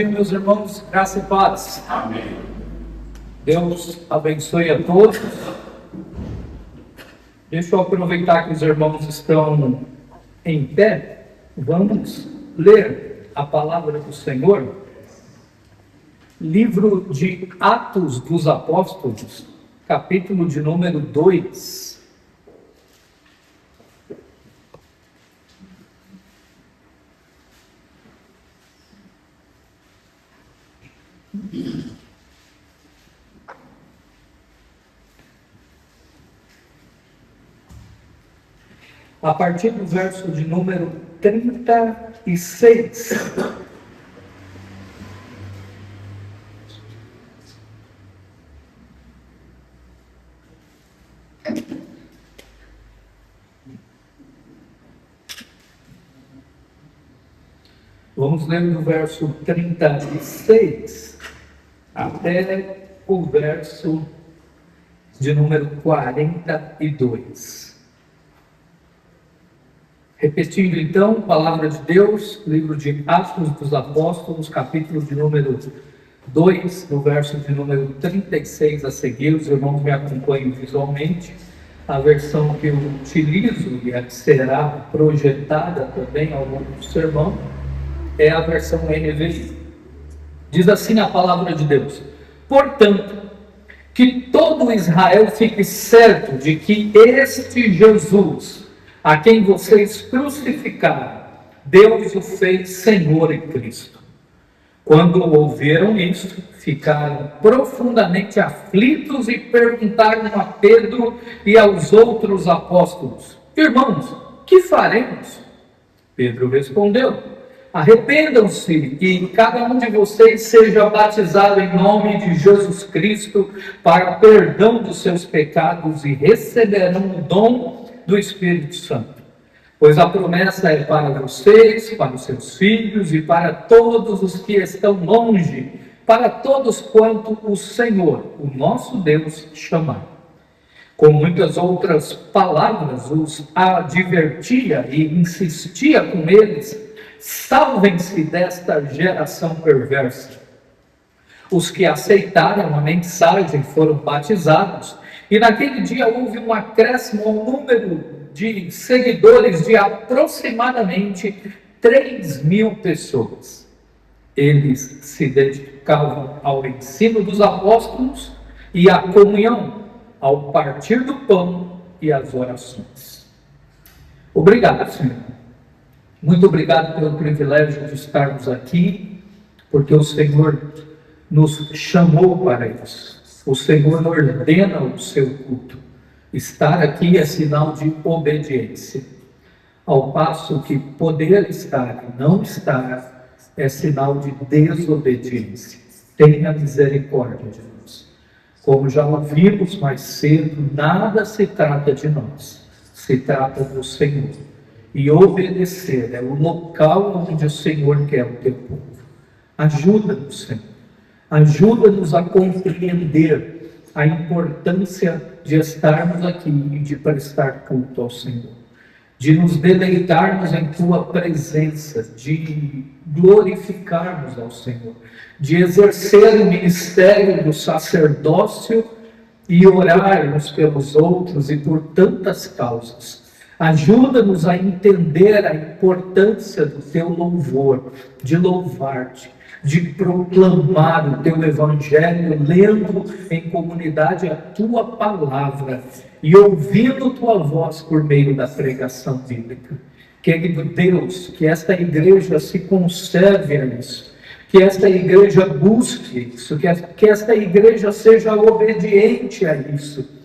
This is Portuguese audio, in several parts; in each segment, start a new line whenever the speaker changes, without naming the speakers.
dia, meus irmãos, graça e paz.
Amém.
Deus abençoe a todos. Deixa eu aproveitar que os irmãos estão em pé. Vamos ler a palavra do Senhor. Livro de Atos dos Apóstolos, capítulo de número 2. A partir do verso de número 36. Vamos ler do verso 36 até o verso de número 42. Repetindo então, palavra de Deus, livro de Atos dos Apóstolos, capítulo de número 2, no verso de número 36 a seguir. Os irmãos me acompanham visualmente. A versão que eu utilizo e a que será projetada também ao longo do sermão é a versão NVI. Diz assim a palavra de Deus: portanto, que todo Israel fique certo de que este Jesus, a quem vocês crucificaram, Deus o fez Senhor e Cristo. Quando ouviram isso, ficaram profundamente aflitos e perguntaram a Pedro e aos outros apóstolos: irmãos, que faremos? Pedro respondeu: arrependam-se e cada um de vocês seja batizado em nome de Jesus Cristo para perdão dos seus pecados e receberão o dom do Espírito Santo. Pois a promessa é para vocês, para os seus filhos e para todos os que estão longe, para todos quanto o Senhor, o nosso Deus, chamar. Com muitas outras palavras, os advertia e insistia com eles: salvem-se desta geração perversa. Os que aceitaram a mensagem foram batizados, e naquele dia houve um acréscimo ao número de seguidores de aproximadamente 3.000 pessoas. Eles se dedicavam ao ensino dos apóstolos e à comunhão, ao partir do pão e às orações. Obrigado, Senhor. Muito obrigado pelo privilégio de estarmos aqui, porque o Senhor nos chamou para isso. O Senhor ordena o seu culto. Estar aqui é sinal de obediência, ao passo que poder estar e não estar é sinal de desobediência. Tenha misericórdia de nós. Como já ouvimos mais cedo, nada se trata de nós, se trata do Senhor. E obedecer é o local onde o Senhor quer o teu povo. Ajuda-nos, Senhor. Ajuda-nos a compreender a importância de estarmos aqui e de prestar culto ao Senhor. De nos deleitarmos em tua presença, de glorificarmos ao Senhor, de exercer o ministério do sacerdócio e orar uns pelos outros e por tantas causas. Ajuda-nos a entender a importância do teu louvor, de louvar-te, de proclamar o teu evangelho, lendo em comunidade a tua palavra e ouvindo tua voz por meio da pregação bíblica. Querido Deus, que esta igreja se conserve a isso, que esta igreja busque isso, que esta igreja seja obediente a isso,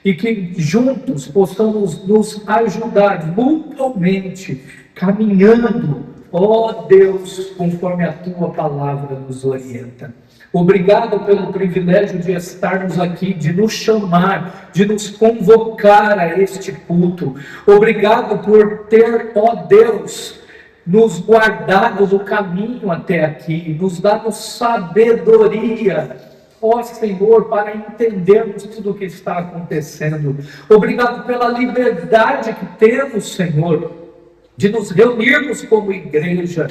e que juntos possamos nos ajudar mutuamente, caminhando, ó Deus, conforme a tua palavra nos orienta. Obrigado pelo privilégio de estarmos aqui, de nos chamar, de nos convocar a este culto. Obrigado por ter, ó Deus, nos guardado no caminho até aqui, nos dado sabedoria, ó Senhor, para entendermos tudo o que está acontecendo. Obrigado pela liberdade que temos, Senhor, de nos reunirmos como igreja,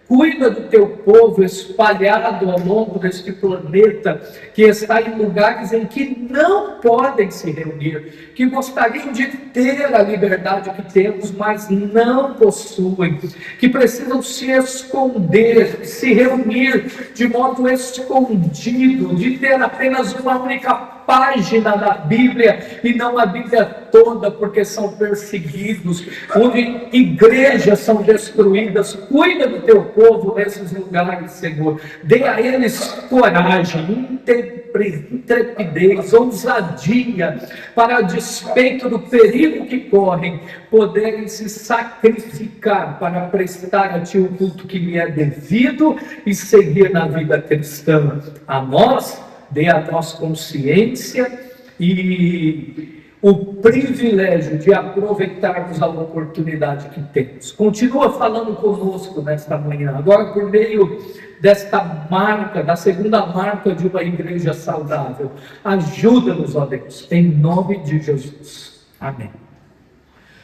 Cuida do teu povo espalhado ao longo deste planeta, que está em lugares em que não podem se reunir, que gostariam de ter a liberdade que temos, mas não possuem, que precisam se esconder, se reunir de modo escondido, de ter apenas uma única página da Bíblia e não a Bíblia toda, porque são perseguidos, onde igrejas são destruídas. Cuida do teu povo nesses lugares, Senhor. Dê a eles coragem, intrepidez, ousadia, para a despeito do perigo que correm, poderem se sacrificar para prestar a Ti o culto que lhe é devido e seguir na vida cristã. A nós, dê a nós consciência e o privilégio de aproveitarmos a oportunidade que temos. Continua falando conosco nesta manhã, agora por meio desta marca, da segunda marca de uma igreja saudável. Ajuda-nos, ó Deus, em nome de Jesus. Amém.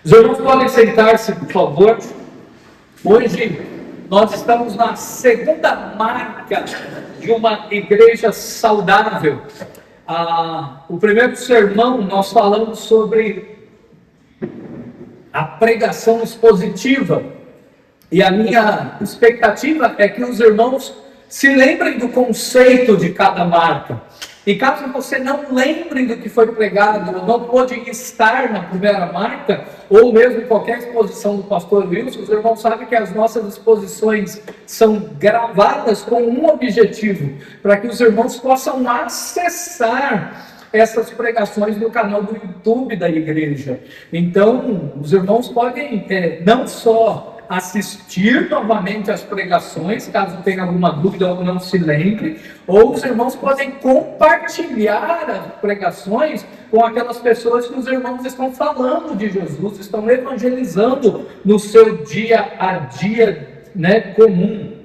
Os irmãos podem sentar-se, por favor. Hoje nós estamos na segunda marca de uma igreja saudável. O primeiro sermão nós falamos sobre a pregação expositiva, e a minha expectativa é que os irmãos se lembrem do conceito de cada marca. E caso você não lembre do que foi pregado, ou não pôde estar na primeira marca, ou mesmo em qualquer exposição do pastor Wilson, os irmãos sabem que as nossas exposições são gravadas com um objetivo, para que os irmãos possam acessar essas pregações no canal do YouTube da igreja. Então, os irmãos podem não só assistir novamente as pregações, caso tenha alguma dúvida ou não se lembre, ou os irmãos podem compartilhar as pregações com aquelas pessoas que os irmãos estão falando de Jesus, estão evangelizando no seu dia a dia, comum.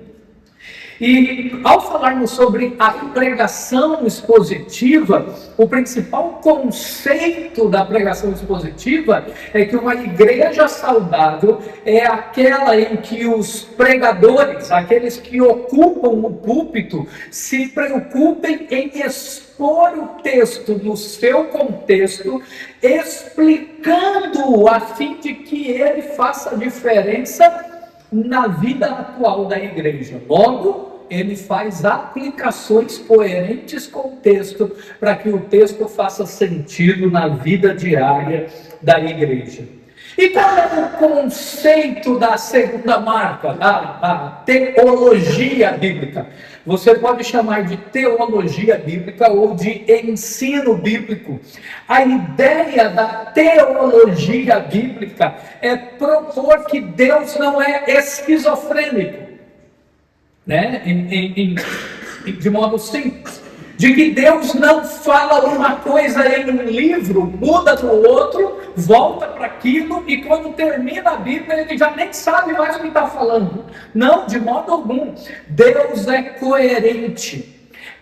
E ao falarmos sobre a pregação expositiva, o principal conceito da pregação expositiva é que uma igreja saudável é aquela em que os pregadores, aqueles que ocupam o púlpito, se preocupem em expor o texto no seu contexto, explicando-o a fim de que ele faça diferença na vida atual da igreja. Logo, ele faz aplicações coerentes com o texto, para que o texto faça sentido na vida diária da igreja. E qual é o conceito da segunda marca, da teologia bíblica? Você pode chamar de teologia bíblica ou de ensino bíblico. A ideia da teologia bíblica é propor que Deus não é esquizofrênico, de modo simples. De que Deus não fala uma coisa em um livro, muda no outro, volta para aquilo, e quando termina a Bíblia ele já nem sabe mais o que está falando. Não, de modo algum. Deus é coerente.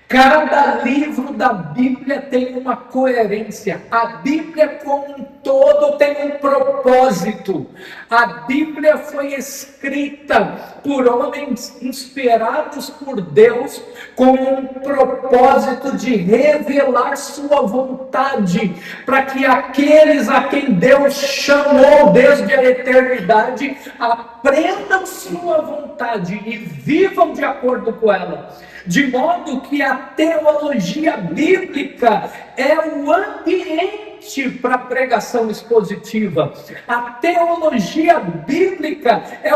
Cada livro da Bíblia tem uma coerência. A Bíblia como um todo tem um propósito. A Bíblia foi escrita por homens inspirados por Deus com um propósito de revelar sua vontade, para que aqueles a quem Deus chamou desde a eternidade aprendam sua vontade e vivam de acordo com ela. De modo que a teologia bíblica é o ambiente para a pregação expositiva. A teologia bíblica é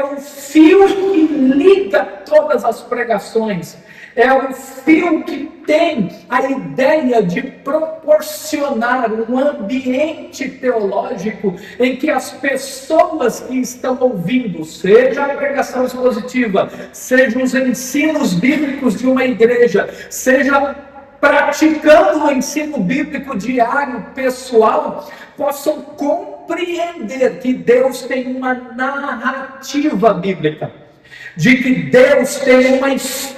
o fio que liga todas as pregações. É o fio que tem a ideia de proporcionar um ambiente teológico em que as pessoas que estão ouvindo, seja a pregação expositiva, sejam os ensinos bíblicos de uma igreja, seja praticando o ensino bíblico diário pessoal, possam compreender que Deus tem uma narrativa bíblica, de que Deus tem uma história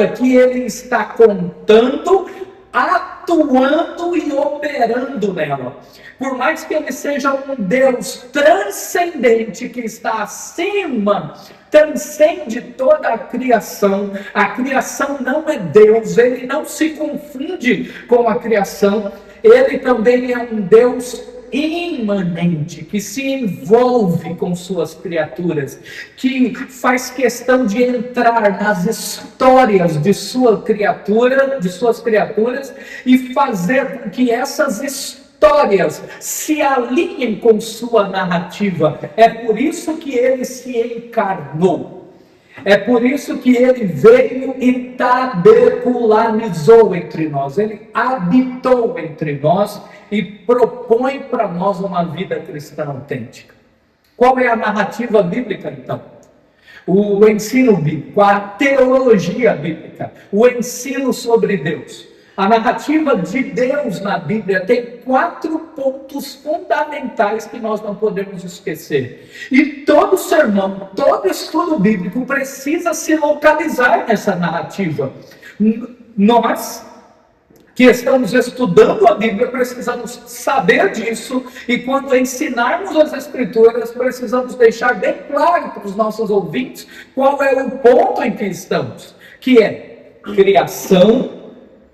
que Ele está contando a atuando e operando nela. Por mais que ele seja um Deus transcendente, que está acima, transcende toda a criação não é Deus, ele não se confunde com a criação, ele também é um Deus imanente, que se envolve com suas criaturas, que faz questão de entrar nas histórias de suas criaturas e fazer com que essas histórias se alinhem com sua narrativa. É por isso que ele se encarnou. É por isso que ele veio e tabernaculizou entre nós. Ele habitou entre nós e propõe para nós uma vida cristã autêntica. Qual é a narrativa bíblica, então? O ensino bíblico, a teologia bíblica, o ensino sobre Deus. A narrativa de Deus na Bíblia tem 4 pontos fundamentais que nós não podemos esquecer. E todo sermão, todo estudo bíblico precisa se localizar nessa narrativa. Nós que estamos estudando a Bíblia precisamos saber disso, e quando ensinarmos as Escrituras precisamos deixar bem claro para os nossos ouvintes qual é o ponto em que estamos, que é criação,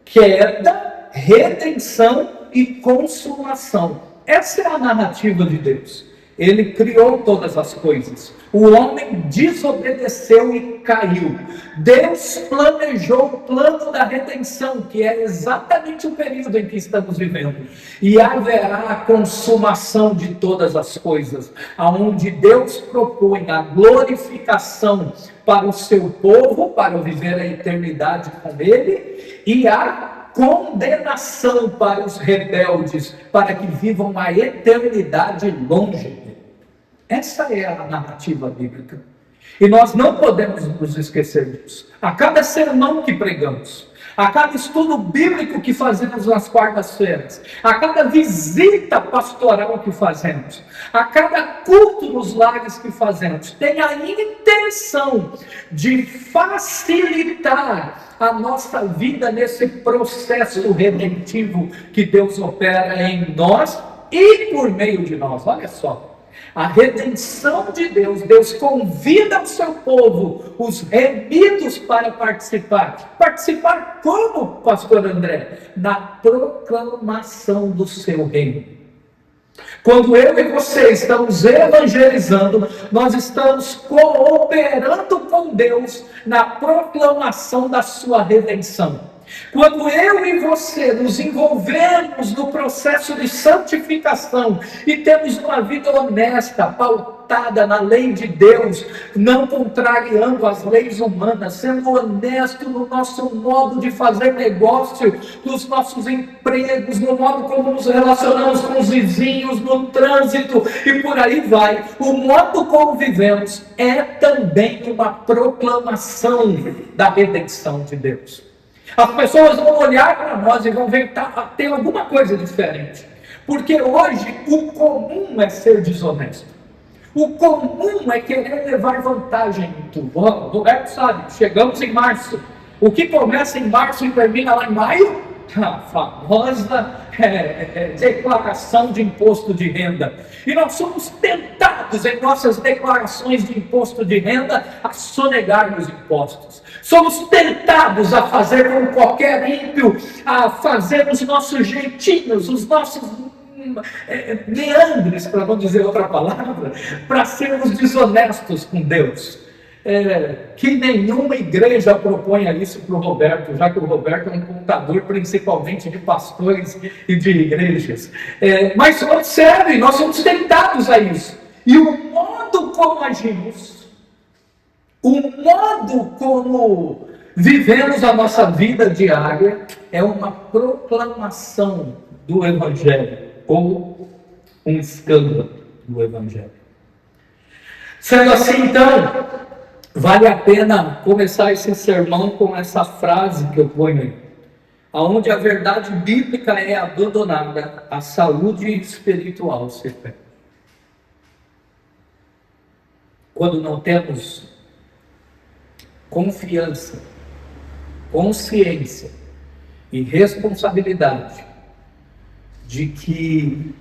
queda, redenção e consumação. Essa é a narrativa de Deus. Ele criou todas as coisas. O homem desobedeceu e caiu. Deus planejou o plano da redenção, que é exatamente o período em que estamos vivendo. E haverá a consumação de todas as coisas, aonde Deus propõe a glorificação para o seu povo, para viver a eternidade com Ele, e a condenação para os rebeldes, para que vivam a eternidade longe dele. Essa é a narrativa bíblica. E nós não podemos nos esquecer disso. A cada sermão que pregamos, a cada estudo bíblico que fazemos nas quartas-feiras, a cada visita pastoral que fazemos, a cada culto nos lares que fazemos, tem a intenção de facilitar a nossa vida nesse processo redentivo que Deus opera em nós e por meio de nós. Olha só. A redenção de Deus, Deus convida o seu povo, os remidos, para participar. Participar como, pastor André? Na proclamação do seu reino. Quando eu e você estamos evangelizando, nós estamos cooperando com Deus na proclamação da sua redenção. Quando eu e você nos envolvemos no processo de santificação e temos uma vida honesta, pautada na lei de Deus, não contrariando as leis humanas, sendo honesto no nosso modo de fazer negócio, nos nossos empregos, no modo como nos relacionamos com os vizinhos, no trânsito e por aí vai, o modo como vivemos é também uma proclamação da redenção de Deus. As pessoas vão olhar para nós e vão ver que tem alguma coisa diferente. Porque hoje o comum é ser desonesto. O comum é querer levar vantagem em tudo. O Roberto sabe, chegamos em março. O que começa em março e termina lá em maio? A famosa declaração de imposto de renda. E nós somos tentados em nossas declarações de imposto de renda a sonegar os impostos. Somos tentados a fazer como qualquer ímpio, a fazer os nossos jeitinhos, os nossos meandres, para não dizer outra palavra, para sermos desonestos com Deus. Que nenhuma igreja proponha isso para o Roberto, já que o Roberto é um contador principalmente de pastores e de igrejas. Mas observe, nós somos tentados a isso. E o modo como agimos, o modo como vivemos a nossa vida diária é uma proclamação do Evangelho, ou um escândalo do Evangelho. Sendo assim, então, vale a pena começar esse sermão com essa frase que eu ponho aí. Aonde a verdade bíblica é abandonada, a saúde espiritual se perde. Quando não temos confiança, consciência e responsabilidade de que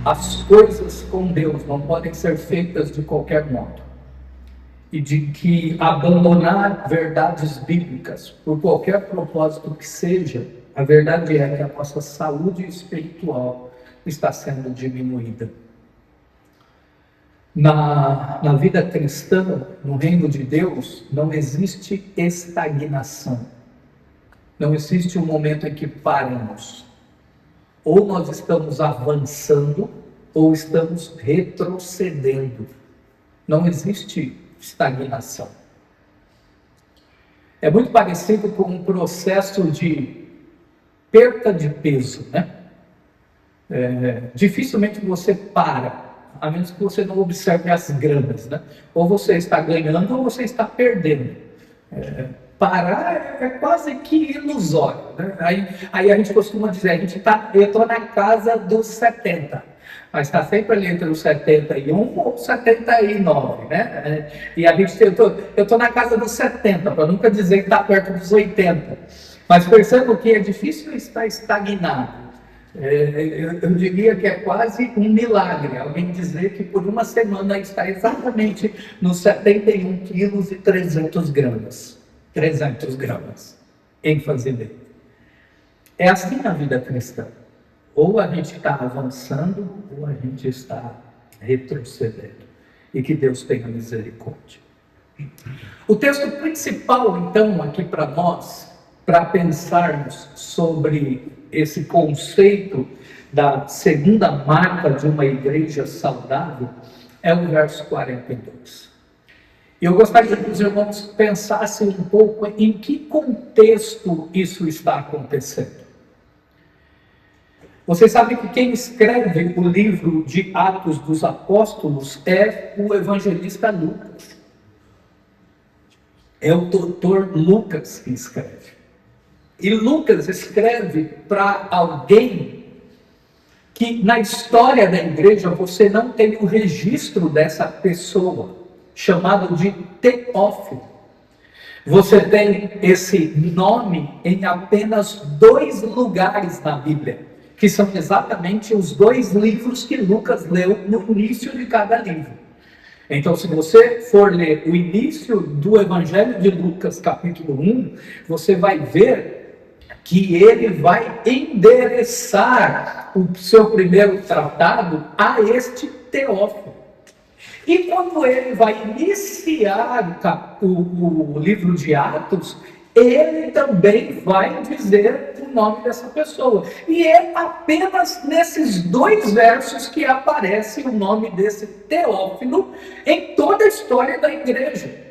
as coisas com Deus não podem ser feitas de qualquer modo, e de que abandonar verdades bíblicas por qualquer propósito que seja, a verdade é que a nossa saúde espiritual está sendo diminuída. Na vida cristã, no reino de Deus, não existe estagnação. Não existe um momento em que paramos. Ou nós estamos avançando, ou estamos retrocedendo. Não existe estagnação. É muito parecido com um processo de perda de peso, né? Dificilmente você para, a menos que você não observe as gramas, né? Ou você está ganhando ou você está perdendo. Parar é quase que ilusório, né? Aí a gente costuma dizer, eu estou na casa dos 70, mas está sempre ali entre os 71 ou 79, né? E a gente, eu estou na casa dos 70, para nunca dizer que está perto dos 80, mas percebo que é difícil estar estagnado. Eu diria que é quase um milagre alguém dizer que por uma semana está exatamente nos 71 quilos e 300 gramas. 300 gramas, ênfase dele. É assim na vida cristã. Ou a gente está avançando, ou a gente está retrocedendo. E que Deus tenha misericórdia. O texto principal, então, aqui para nós, para pensarmos sobre esse conceito da segunda marca de uma igreja saudável, é o verso 42. Eu gostaria que os irmãos pensassem um pouco em que contexto isso está acontecendo. Vocês sabem que quem escreve o livro de Atos dos Apóstolos é o evangelista Lucas. É o doutor Lucas que escreve. E Lucas escreve para alguém que na história da igreja você não tem o registro dessa pessoa, chamado de Teófilo. Você tem esse nome em apenas 2 lugares na Bíblia, que são exatamente os 2 livros que Lucas leu no início de cada livro. Então, se você for ler o início do Evangelho de Lucas, capítulo 1, você vai ver que ele vai endereçar o seu primeiro tratado a este Teófilo. E quando ele vai iniciar o livro de Atos, ele também vai dizer o nome dessa pessoa. E é apenas nesses 2 versos que aparece o nome desse Teófilo em toda a história da igreja.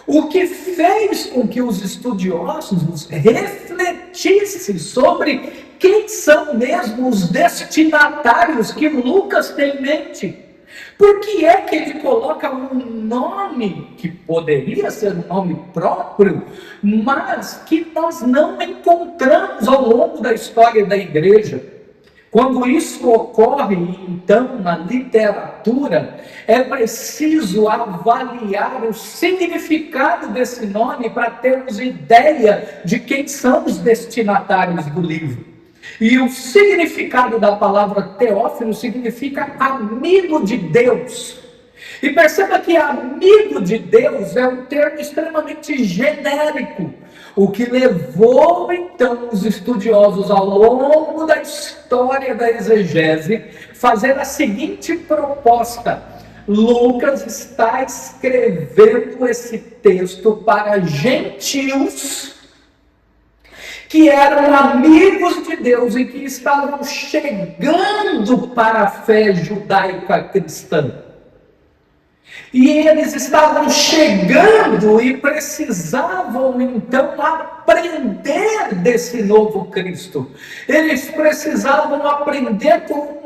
O que fez com que os estudiosos refletissem sobre quem são mesmo os destinatários que Lucas tem em mente. Por que é que ele coloca um nome que poderia ser um nome próprio, mas que nós não encontramos ao longo da história da igreja? Quando isso ocorre, então, na literatura, é preciso avaliar o significado desse nome para termos ideia de quem são os destinatários do livro. E o significado da palavra Teófilo significa amigo de Deus. E perceba que amigo de Deus é um termo extremamente genérico, o que levou então os estudiosos ao longo da história da exegese fazer a seguinte proposta: Lucas está escrevendo esse texto para gentios que eram amigos de Deus e que estavam chegando para a fé judaica cristã. E eles estavam chegando e precisavam então aprender desse novo Cristo. Eles precisavam aprender com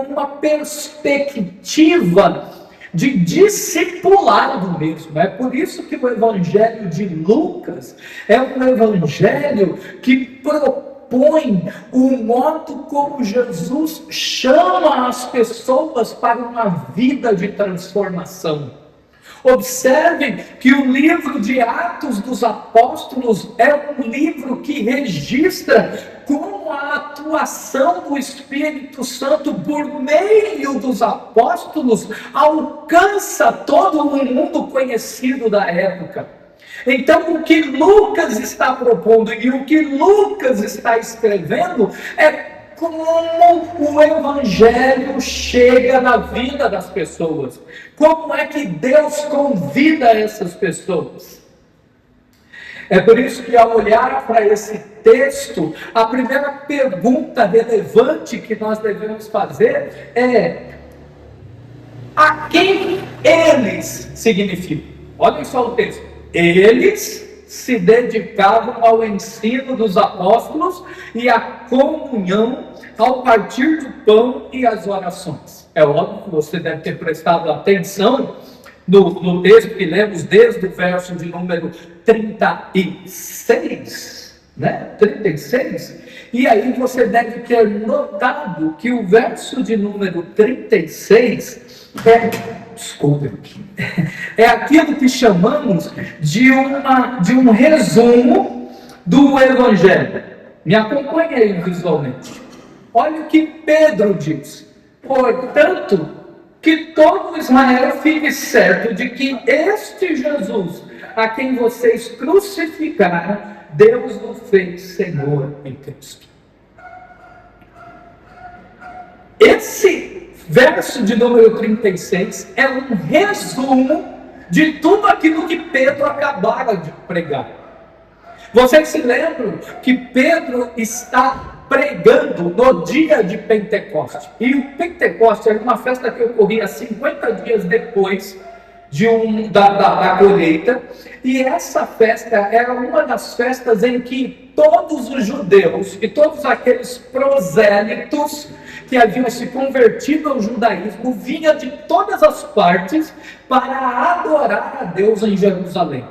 uma perspectiva de discipulado mesmo. É por isso que o evangelho de Lucas é um evangelho que propõe o modo como Jesus chama as pessoas para uma vida de transformação. Observem que o livro de Atos dos Apóstolos é um livro que registra como a atuação do Espírito Santo por meio dos apóstolos alcança todo o mundo conhecido da época. Então, o que Lucas está propondo e o que Lucas está escrevendo é como o Evangelho chega na vida das pessoas. Como é que Deus convida essas pessoas? É por isso que, ao olhar para esse texto, a primeira pergunta relevante que nós devemos fazer é: a quem eles significam? Olhem só o texto. Eles se dedicavam ao ensino dos apóstolos e à comunhão, ao partir do pão e às orações. É óbvio que você deve ter prestado atenção no texto que lemos desde o verso de número 36, né? 36. E aí você deve ter notado que o verso de número 36 é aquilo que chamamos de um resumo do Evangelho. Me acompanhe aí visualmente. Olha o que Pedro diz: portanto, que todo Israel fique certo de que este Jesus, a quem vocês crucificaram, Deus o fez Senhor em Cristo. Esse verso de número 36 é um resumo de tudo aquilo que Pedro acabara de pregar. Vocês se lembram que Pedro está pregando no dia de Pentecoste. E o Pentecoste era uma festa que ocorria 50 dias depois da colheita. E essa festa era uma das festas em que todos os judeus e todos aqueles prosélitos que haviam se convertido ao judaísmo vinham de todas as partes para adorar a Deus em Jerusalém.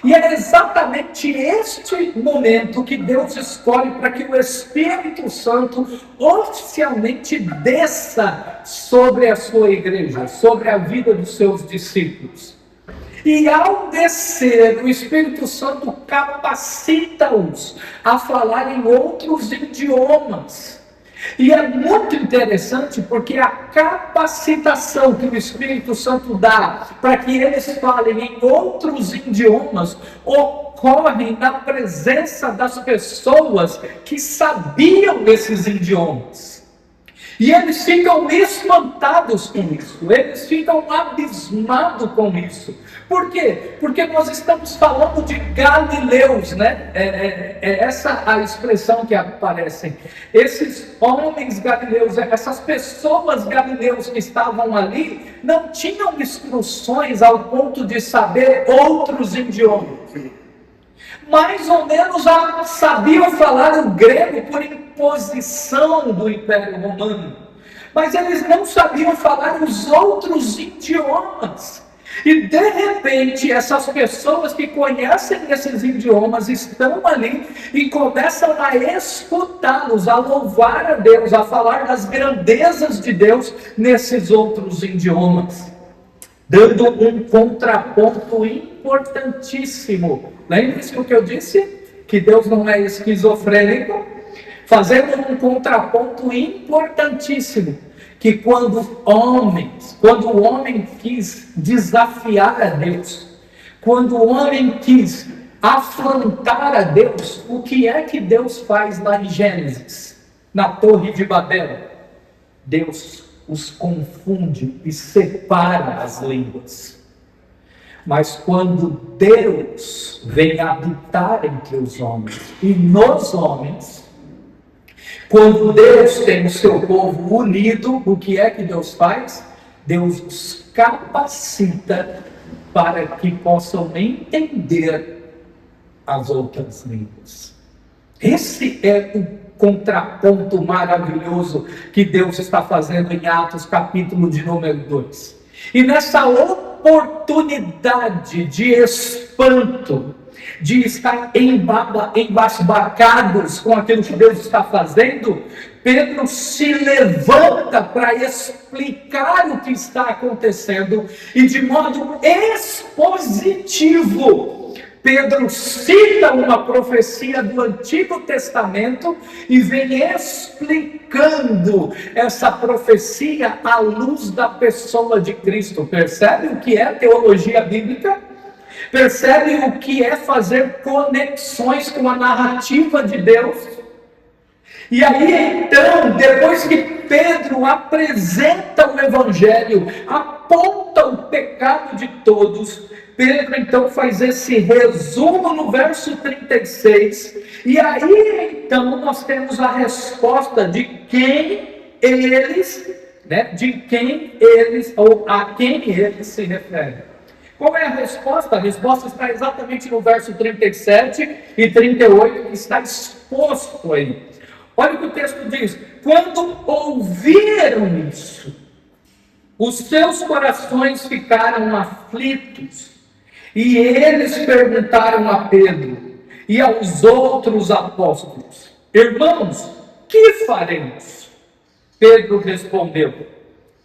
E é exatamente este momento que Deus escolhe para que o Espírito Santo oficialmente desça sobre a sua igreja, sobre a vida dos seus discípulos. E ao descer, o Espírito Santo capacita-os a falar em outros idiomas. E é muito interessante porque a capacitação que o Espírito Santo dá para que eles falem em outros idiomas ocorre na presença das pessoas que sabiam desses idiomas. E eles ficam espantados com isso, eles ficam abismados com isso. Por quê? Porque nós estamos falando de galileus, né? É essa a expressão que aparece. Esses homens galileus, essas pessoas galileus que estavam ali, não tinham instruções ao ponto de saber outros idiomas. Mais ou menos sabiam falar o grego por imposição do Império Romano, mas eles não sabiam falar os outros idiomas. E de repente essas pessoas que conhecem esses idiomas estão ali e começam a escutá-los, a louvar a Deus, a falar das grandezas de Deus nesses outros idiomas, dando um contraponto importantíssimo. Lembre-se o que eu disse? Que Deus não é esquizofrênico. Fazendo um contraponto importantíssimo. Que quando o homem quis desafiar a Deus, quando o homem quis afrontar a Deus, o que é que Deus faz lá em Gênesis? Na Torre de Babel? Deus os confunde e separa as línguas. Mas quando Deus vem habitar entre os homens e nos homens, quando Deus tem o seu povo unido, o que é que Deus faz? Deus os capacita para que possam entender as outras línguas. Esse é o contraponto maravilhoso que Deus está fazendo em Atos, capítulo de número 2. E nessa oportunidade de espanto, de estar embasbacados com aquilo que Deus está fazendo, Pedro se levanta para explicar o que está acontecendo e de modo expositivo. Pedro cita uma profecia do Antigo Testamento e vem explicando essa profecia à luz da pessoa de Cristo. Percebe o que é teologia bíblica? Percebe o que é fazer conexões com a narrativa de Deus? E aí então, depois que Pedro apresenta o Evangelho, aponta o pecado de todos, Pedro então faz esse resumo no verso 36, e aí então nós temos a resposta de quem eles, ou a quem eles se referem. Qual é a resposta? A resposta está exatamente no verso 37 e 38, que está exposto aí. Olha o que o texto diz: quando ouviram isso, os seus corações ficaram aflitos, e eles perguntaram a Pedro e aos outros apóstolos: irmãos, que faremos? Pedro respondeu: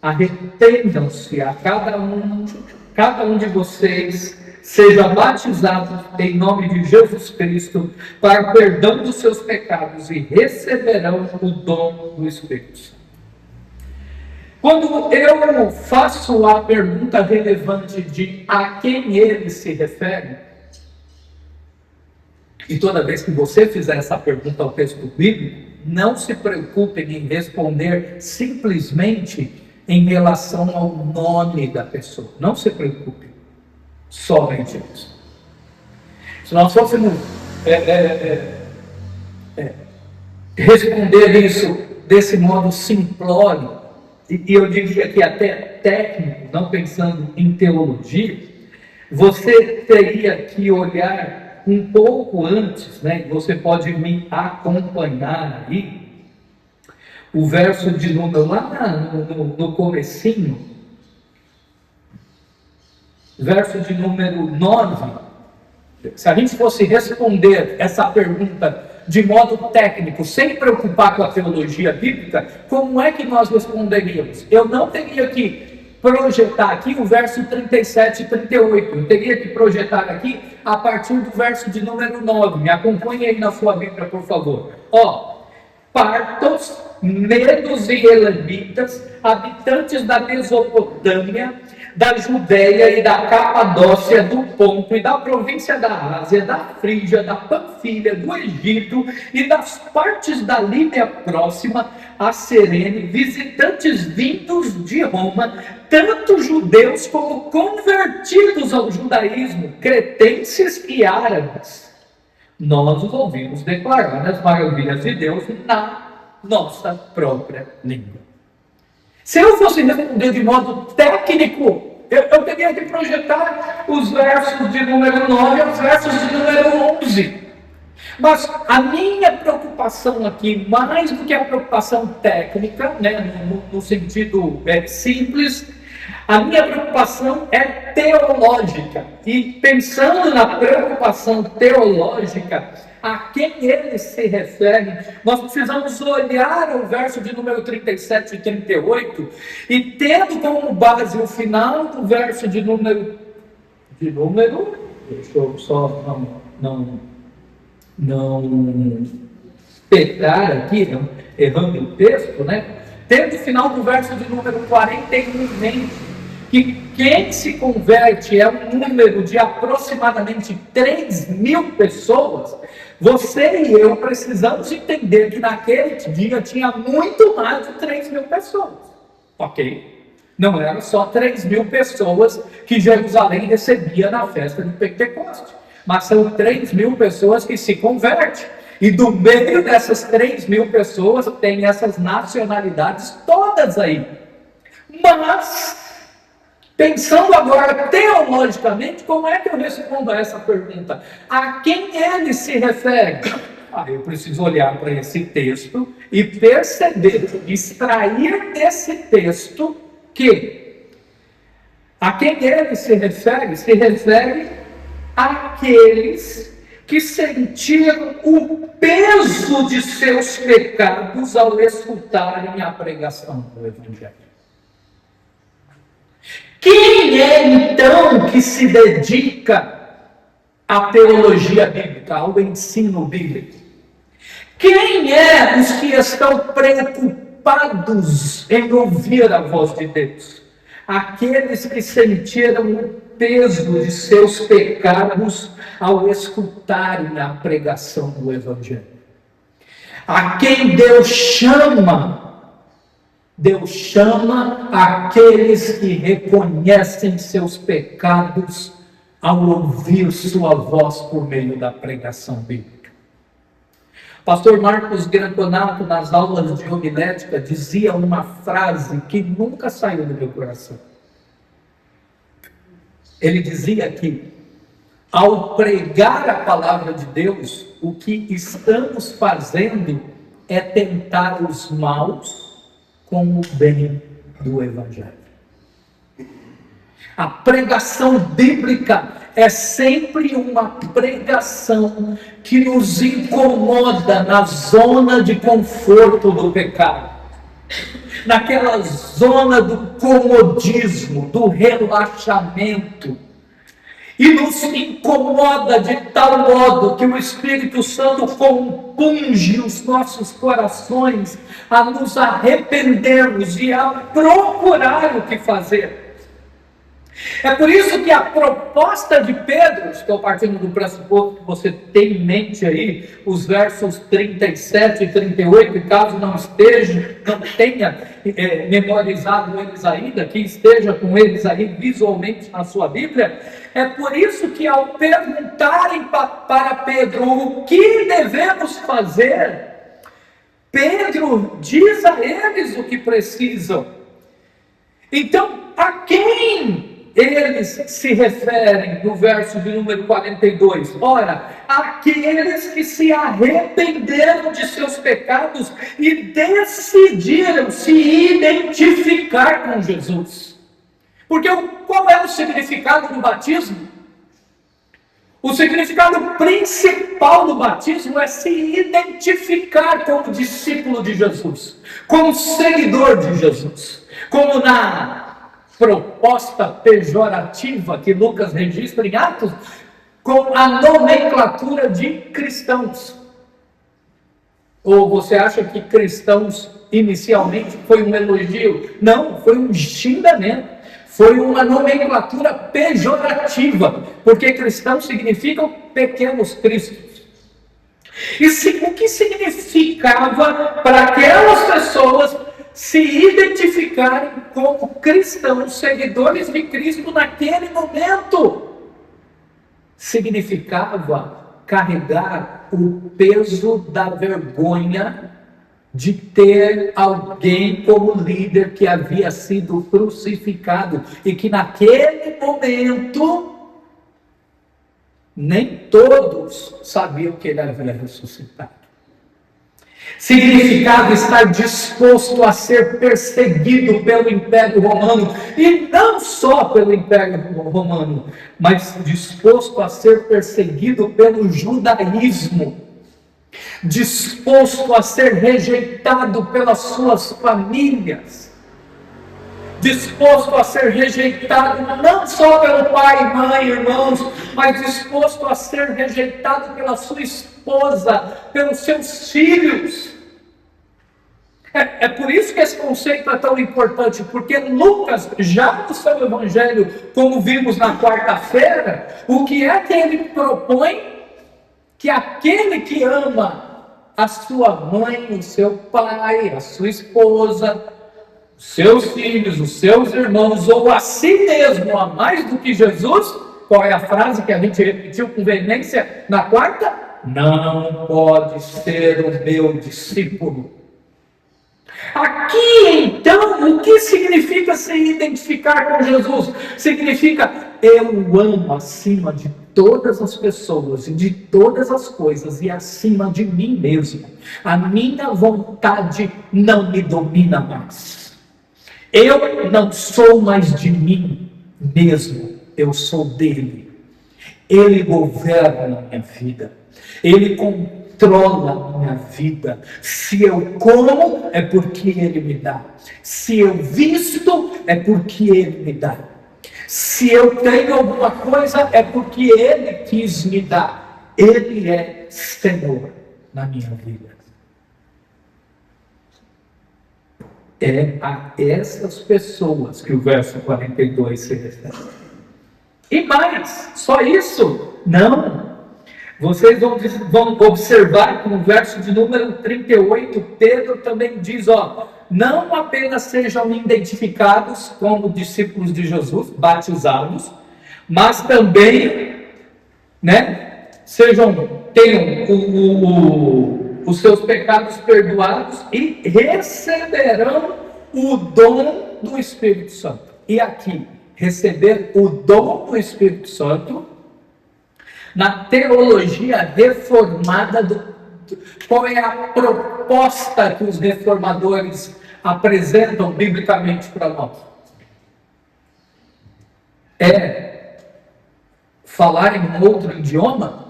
arrependam-se a cada um de vocês, seja batizado em nome de Jesus Cristo para o perdão dos seus pecados e receberão o dom do Espírito Santo. Quando eu faço a pergunta relevante de a quem ele se refere, e toda vez que você fizer essa pergunta ao texto bíblico, não se preocupem em responder simplesmente em relação ao nome da pessoa. Não se preocupem. Somente isso. Se nós fôssemos responder isso desse modo simplório, e eu diria que até técnico, não pensando em teologia, você teria que olhar um pouco antes, né? Você pode me acompanhar aí, o verso de número, lá no comecinho, verso de número 9, se a gente fosse responder essa pergunta de modo técnico, sem preocupar com a teologia bíblica, como é que nós responderíamos? Eu não teria que projetar aqui o verso 37 e 38, eu teria que projetar aqui a partir do verso de número 9, me acompanhe aí na sua Bíblia, por favor. Partos, medos e elamitas, habitantes da Mesopotâmia, da Judéia e da Capadócia, do Ponto e da província da Ásia, da Frígia, da Panfilha, do Egito e das partes da Líbia próxima a Cirene, visitantes vindos de Roma, tanto judeus como convertidos ao judaísmo, cretenses e árabes. Nós os ouvimos declarar as maravilhas de Deus na nossa própria língua. Se eu fosse responder de modo técnico, eu teria que projetar os versos de número 9 aos versos de número 11. Mas a minha preocupação aqui, mais do que a preocupação técnica, né, no sentido simples, a minha preocupação é teológica. E pensando na preocupação teológica, a quem ele se refere, nós precisamos olhar o verso de número 37 e 38 e tendo como base o final do verso de número, deixa eu só não pegar aqui, errando o texto, né? Tendo o final do verso de número 41 em mente, que quem se converte é um número de aproximadamente 3.000 pessoas, você e eu precisamos entender que naquele dia tinha muito mais de 3.000 pessoas, ok? Não eram só 3.000 pessoas que Jerusalém recebia na festa de Pentecoste, mas são 3.000 pessoas que se convertem, e do meio dessas 3.000 pessoas tem essas nacionalidades todas aí. Mas, pensando agora teologicamente, como é que eu respondo a essa pergunta? A quem ele se refere? Eu preciso olhar para esse texto e perceber, extrair desse texto que a quem ele se refere aqueles que sentiram o peso de seus pecados ao escutarem a pregação do Evangelho. Quem é então que se dedica à teologia bíblica, ao ensino bíblico? Quem é os que estão preocupados em ouvir a voz de Deus? Aqueles que sentiram o peso de seus pecados ao escutarem a pregação do Evangelho. A quem Deus chama aqueles que reconhecem seus pecados ao ouvir sua voz por meio da pregação bíblica. Pastor Marcos Grantonato, nas aulas de homilética, dizia uma frase que nunca saiu do meu coração. Ele dizia que, ao pregar a palavra de Deus, o que estamos fazendo é tentar os maus com o bem do Evangelho. A pregação bíblica é sempre uma pregação que nos incomoda na zona de conforto do pecado, naquela zona do comodismo, do relaxamento, e nos incomoda de tal modo que o Espírito Santo compunge os nossos corações a nos arrependermos e a procurar o que fazer. É por isso que a proposta de Pedro, estou partindo do pressuposto que você tem em mente aí, os versos 37 e 38, e caso não tenha memorizado eles ainda, que esteja com eles aí visualmente na sua Bíblia, é por isso que ao perguntarem para Pedro o que devemos fazer, Pedro diz a eles o que precisam. Então, a quem eles se referem no verso de número 42? Ora, aqueles que se arrependeram de seus pecados e decidiram se identificar com Jesus. Porque qual é o significado do batismo? O significado principal do batismo é se identificar como discípulo de Jesus, como seguidor de Jesus, como na proposta pejorativa que Lucas registra em Atos, com a nomenclatura de cristãos. Ou você acha que cristãos inicialmente foi um elogio? Não, foi um xingamento, foi uma nomenclatura pejorativa, porque cristãos significam pequenos cristos. E o que significava para aquelas pessoas se identificarem como cristãos, seguidores de Cristo naquele momento? Significava carregar o peso da vergonha de ter alguém como líder que havia sido crucificado e que naquele momento nem todos sabiam que ele havia ressuscitado. Significava estar disposto a ser perseguido pelo Império Romano, e não só pelo Império Romano, mas disposto a ser perseguido pelo judaísmo, disposto a ser rejeitado pelas suas famílias, disposto a ser rejeitado não só pelo pai, mãe, irmãos, mas disposto a ser rejeitado pela sua esposa, pelos seus filhos. É por isso que esse conceito é tão importante, porque Lucas, já no seu evangelho, como vimos na quarta-feira, o que é que ele propõe? Que aquele que ama a sua mãe, o seu pai, a sua esposa, os seus filhos, os seus irmãos, ou a si mesmo, a mais do que Jesus, qual é a frase que a gente repetiu com veemência na quarta? Não pode ser o meu discípulo. Aqui então, o que significa se identificar com Jesus? Significa, eu amo acima de todas as pessoas e de todas as coisas e acima de mim mesmo. A minha vontade não me domina mais. Eu não sou mais de mim mesmo, eu sou dele. Ele governa a minha vida. Ele controla a minha vida. Se eu como, é porque Ele me dá. Se eu visto, é porque Ele me dá. Se eu tenho alguma coisa, é porque Ele quis me dar. Ele é Senhor na minha vida. É a essas pessoas que o verso 42 se refere. E mais, só isso? Não. Vocês vão observar que no verso de número 38, Pedro também diz, não apenas sejam identificados como discípulos de Jesus, batizados, mas também, tenham os seus pecados perdoados e receberão o dom do Espírito Santo. E aqui, receber o dom do Espírito Santo, na teologia reformada, qual é a proposta que os reformadores apresentam biblicamente para nós? É falar em outro idioma?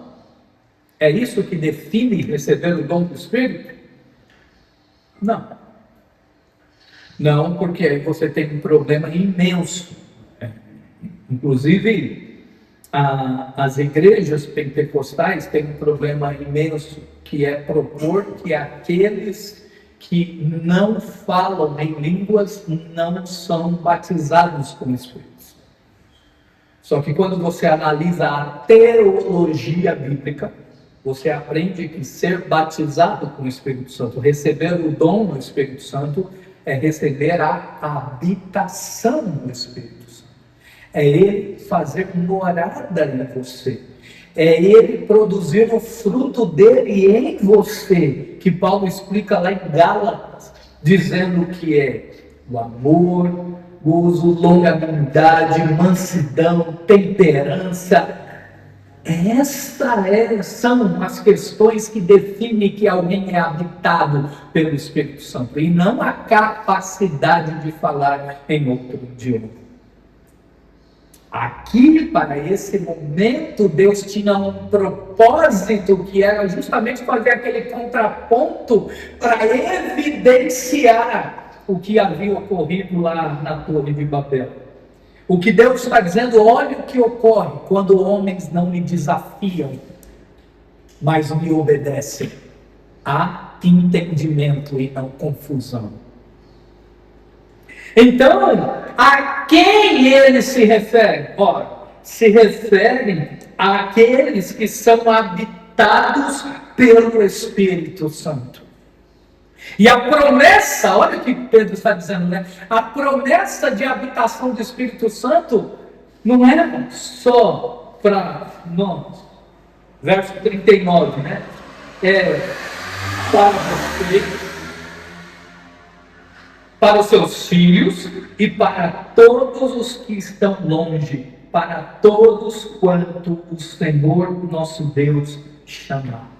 É isso que define receber o dom do Espírito? Não, porque aí você tem um problema imenso. Inclusive, as igrejas pentecostais têm um problema imenso, que é propor que aqueles que não falam em línguas não são batizados com o Espírito. Só que quando você analisa a teologia bíblica, você aprende que ser batizado com o Espírito Santo, receber o dom do Espírito Santo, é receber a habitação do Espírito Santo. É Ele fazer morada em você. É Ele produzir o fruto dele em você, que Paulo explica lá em Gálatas, dizendo que é o amor, gozo, longanimidade, mansidão, temperança. São as questões que definem que alguém é habitado pelo Espírito Santo, e não a capacidade de falar em outro idioma. Aqui, para esse momento, Deus tinha um propósito, que era justamente fazer aquele contraponto para evidenciar o que havia ocorrido lá na Torre de Babel. O que Deus está dizendo, olha o que ocorre quando homens não me desafiam, mas me obedecem. Há entendimento e não confusão. Então, a quem ele se refere? Se referem àqueles que são habitados pelo Espírito Santo. E a promessa, olha o que Pedro está dizendo, a promessa de habitação do Espírito Santo não é só para nós. Verso 39, é para você, para os seus filhos e para todos os que estão longe, para todos quanto o Senhor nosso Deus chamar.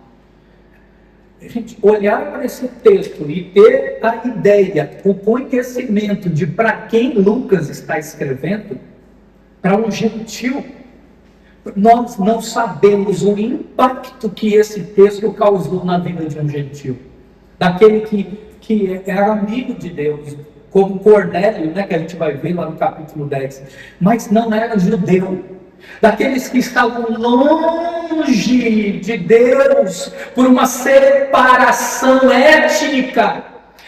A gente olhar para esse texto e ter a ideia, o conhecimento de para quem Lucas está escrevendo, para um gentil, nós não sabemos o impacto que esse texto causou na vida de um gentil, daquele que era amigo de Deus, como Cornélio, que a gente vai ver lá no capítulo 10, mas não era judeu, daqueles que estavam longe de Deus por uma separação étnica.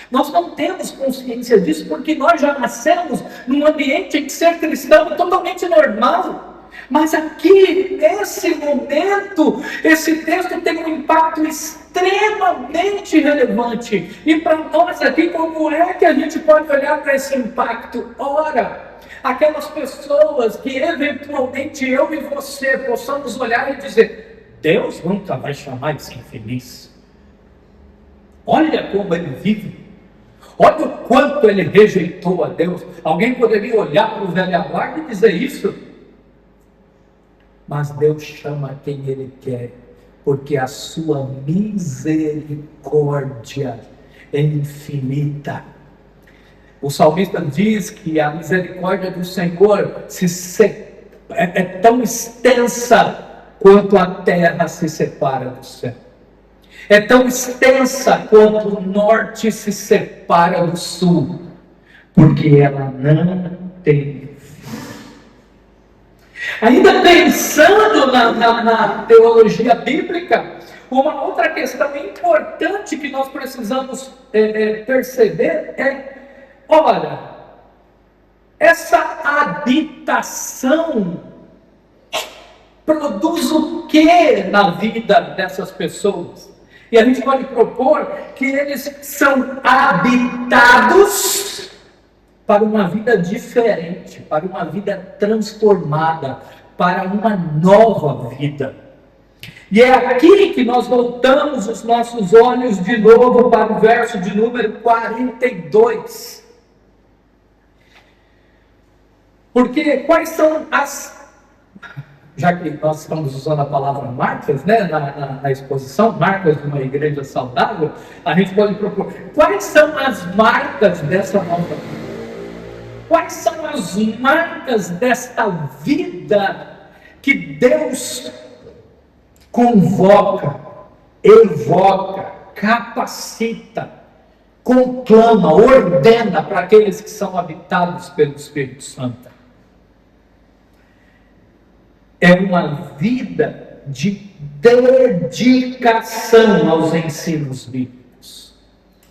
Nós não temos consciência disso porque nós já nascemos num ambiente em que ser cristão é totalmente normal. Mas aqui, nesse momento, esse texto tem um impacto extremamente relevante. E para nós aqui, como é que a gente pode olhar para esse impacto? Ora, aquelas pessoas que eventualmente eu e você possamos olhar e dizer: Deus nunca vai chamar esse infeliz. Olha como ele vive. Olha o quanto ele rejeitou a Deus. Alguém poderia olhar para o velho guarda e dizer isso? Mas Deus chama quem Ele quer, porque a sua misericórdia é infinita. O salmista diz que a misericórdia do Senhor é tão extensa quanto a terra se separa do céu. É tão extensa quanto o norte se separa do sul, porque ela não tem fim. Ainda pensando na teologia bíblica, uma outra questão importante que nós precisamos perceber ora, essa habitação produz o que na vida dessas pessoas? E a gente pode propor que eles são habitados para uma vida diferente, para uma vida transformada, para uma nova vida. E é aqui que nós voltamos os nossos olhos de novo para o verso de número 42. Porque quais são já que nós estamos usando a palavra marcas, né, na exposição, marcas de uma igreja saudável, a gente pode propor, quais são as marcas dessa nova vida? Quais são as marcas desta vida que Deus convoca, evoca, capacita, conclama, ordena para aqueles que são habitados pelo Espírito Santo? É uma vida de dedicação aos ensinos bíblicos.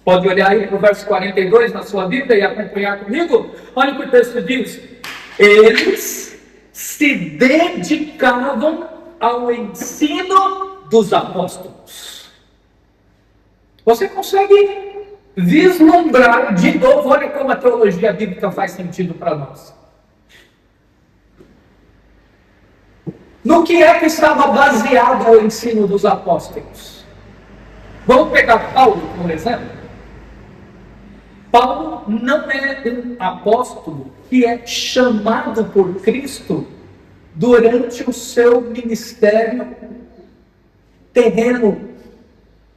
Pode olhar aí para o verso 42 na sua Bíblia e acompanhar comigo? Olha o que o texto diz. Eles se dedicavam ao ensino dos apóstolos. Você consegue vislumbrar de novo, olha como a teologia bíblica faz sentido para nós. No que é que estava baseado o ensino dos apóstolos? Vamos pegar Paulo, por exemplo. Paulo não é um apóstolo que é chamado por Cristo durante o seu ministério terreno,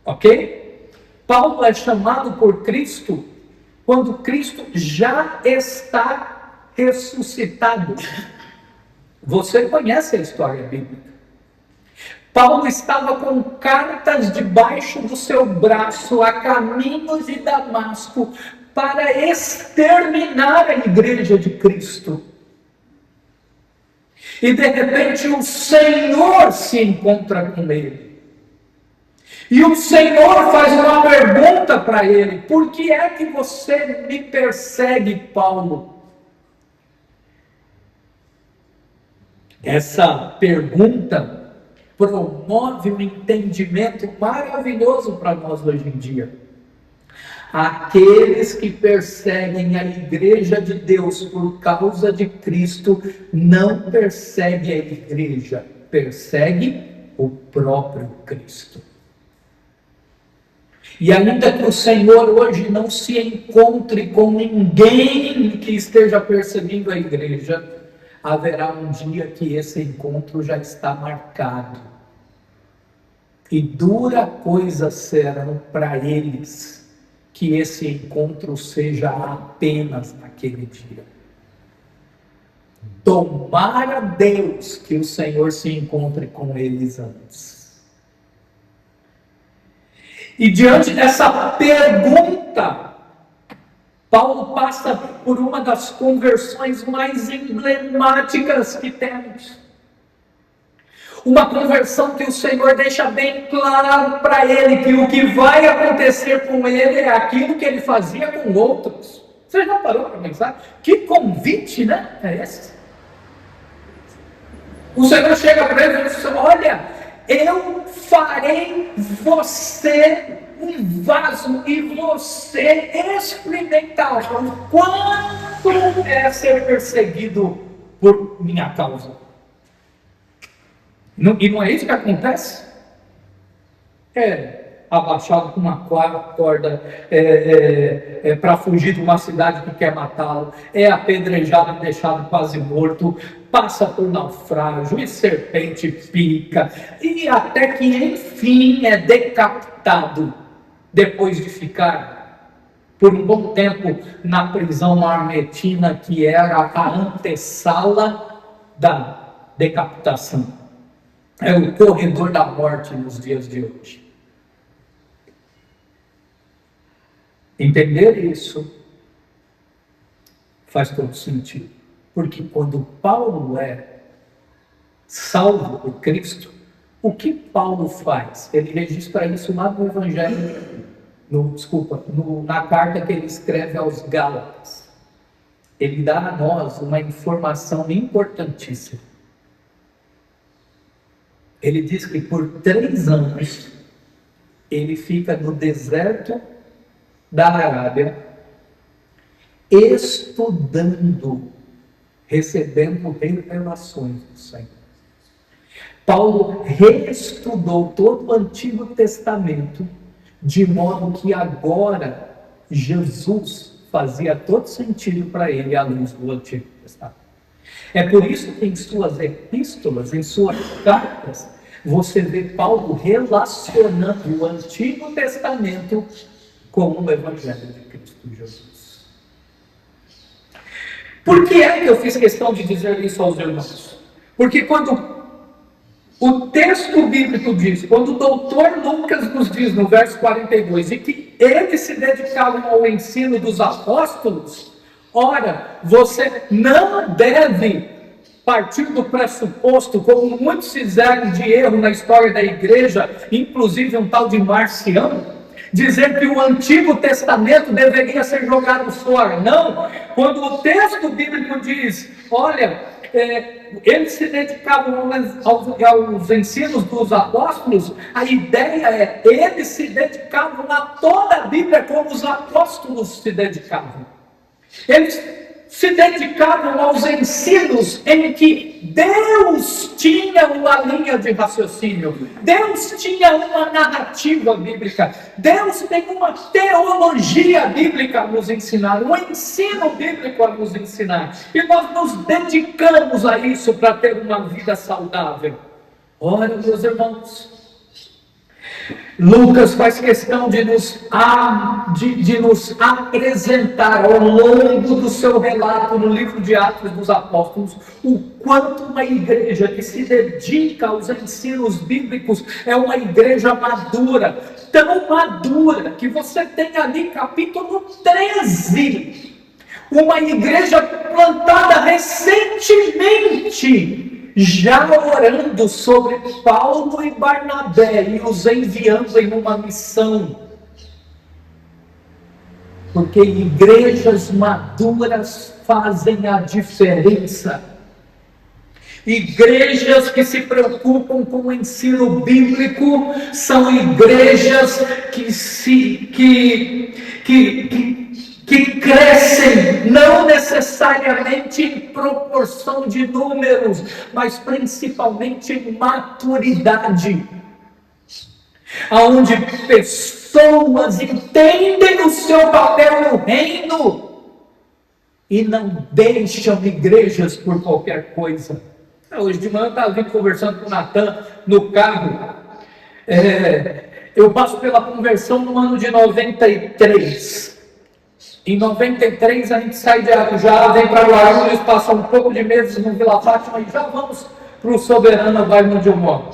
ok? Paulo é chamado por Cristo quando Cristo já está ressuscitado. Você conhece a história bíblica. Paulo estava com cartas debaixo do seu braço a caminho de Damasco para exterminar a igreja de Cristo. E de repente o Senhor se encontra com ele. E o Senhor faz uma pergunta para ele: por que é que você me persegue, Paulo? Essa pergunta promove um entendimento maravilhoso para nós hoje em dia. Aqueles que perseguem a igreja de Deus por causa de Cristo não perseguem a igreja, perseguem o próprio Cristo. E ainda que o Senhor hoje não se encontre com ninguém que esteja perseguindo a igreja, haverá um dia que esse encontro já está marcado. E dura coisa será para eles que esse encontro seja apenas naquele dia. Tomara Deus que o Senhor se encontre com eles antes. E diante dessa pergunta, Paulo passa por uma das conversões mais emblemáticas que temos. Uma conversão que o Senhor deixa bem claro para ele que o que vai acontecer com ele é aquilo que ele fazia com outros. Você já parou para pensar? Que convite, né? É esse? O Senhor chega para ele e diz: olha, eu farei você um vaso e você experimentará o quanto é ser perseguido por minha causa. E não é isso que acontece? É abaixado com uma corda para fugir de uma cidade que quer matá-lo, é apedrejado e deixado quase morto, passa por naufrágio e serpente pica, e até que enfim é decapitado, depois de ficar por um bom tempo na prisão armetina, que era a antessala da decapitação. é o corredor da morte nos dias de hoje. Entender isso faz todo sentido. Porque quando Paulo é salvo por Cristo, o que Paulo faz? Ele registra isso lá no Evangelho, na carta que ele escreve aos Gálatas. Ele dá a nós uma informação importantíssima. Ele diz que por 3 anos ele fica no deserto da Arábia, estudando, recebendo revelações do Senhor. Paulo reestudou todo o Antigo Testamento, de modo que agora Jesus fazia todo sentido para ele à luz do Antigo Testamento. É por isso que em suas epístolas, em suas cartas, você vê Paulo relacionando o Antigo Testamento com o Evangelho de Cristo Jesus. Por que é que eu fiz questão de dizer isso aos irmãos? Porque quando o texto bíblico diz, quando o doutor Lucas nos diz no verso 42, e que eles se dedicavam ao ensino dos apóstolos, ora, você não deve partir do pressuposto, como muitos fizeram de erro na história da igreja, inclusive um tal de Marcião, dizer que o Antigo Testamento deveria ser jogado fora. Não, quando o texto bíblico diz, olha, eles se dedicavam aos ensinos dos apóstolos, a ideia é, eles se dedicavam a toda a Bíblia como os apóstolos se dedicavam. Eles se dedicavam aos ensinos em que Deus tinha uma linha de raciocínio, Deus tinha uma narrativa bíblica, Deus tem uma teologia bíblica a nos ensinar, um ensino bíblico a nos ensinar, e nós nos dedicamos a isso para ter uma vida saudável. Ora, meus irmãos, Lucas faz questão de nos apresentar ao longo do seu relato no livro de Atos dos Apóstolos o quanto uma igreja que se dedica aos ensinos bíblicos é uma igreja madura, tão madura que você tem ali capítulo 13, uma igreja plantada recentemente, já orando sobre Paulo e Barnabé e os enviando em uma missão. Porque igrejas maduras fazem a diferença. Igrejas que se preocupam com o ensino bíblico são igrejas que crescem, não necessariamente em proporção de números, mas principalmente em maturidade, aonde pessoas entendem o seu papel no reino e não deixam igrejas por qualquer coisa. Hoje de manhã eu estava conversando com o Natan no carro. Eu passo pela conversão no ano de 93. Em 93 a gente sai de Arujá, vem para Guarulhos, passa um pouco de meses no Vila Fátima e já vamos para o Soberano, bairro onde eu moro.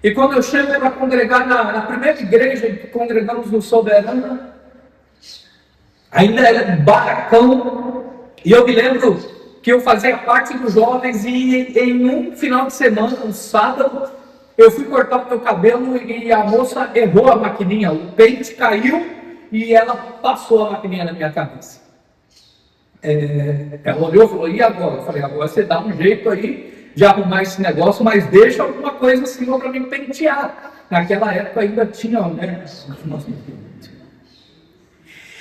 E quando eu chego para congregar na primeira igreja que congregamos no Soberano, ainda era um barracão, e eu me lembro que eu fazia parte dos jovens e em um final de semana, um sábado, eu fui cortar o meu cabelo e a moça errou a maquininha, o pente caiu, e ela passou a maquininha na minha cabeça. Ela olhou e falou, e agora? Eu falei, agora você dá um jeito aí de arrumar esse negócio, mas deixa alguma coisa assim para mim pentear. Naquela época ainda tinha, né?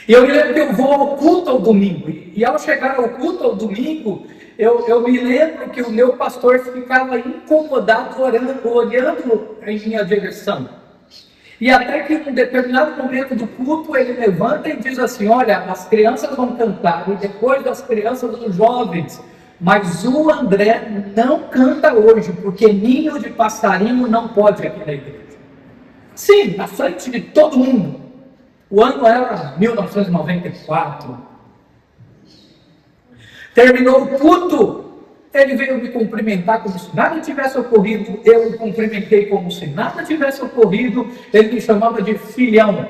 E eu me lembro que eu vou ao culto ao domingo. E ao chegar ao culto ao domingo, eu me lembro que o meu pastor ficava incomodado olhando em minha direção. E até que em um determinado momento do culto, ele levanta e diz assim, olha, as crianças vão cantar, e depois das crianças, os jovens, mas o André não canta hoje, porque ninho de passarinho não pode aqui na igreja. Sim, na frente de todo mundo. O ano era 1994. Terminou o culto, Ele veio me cumprimentar como se nada tivesse ocorrido, eu o cumprimentei como se nada tivesse ocorrido, ele me chamava de filhão.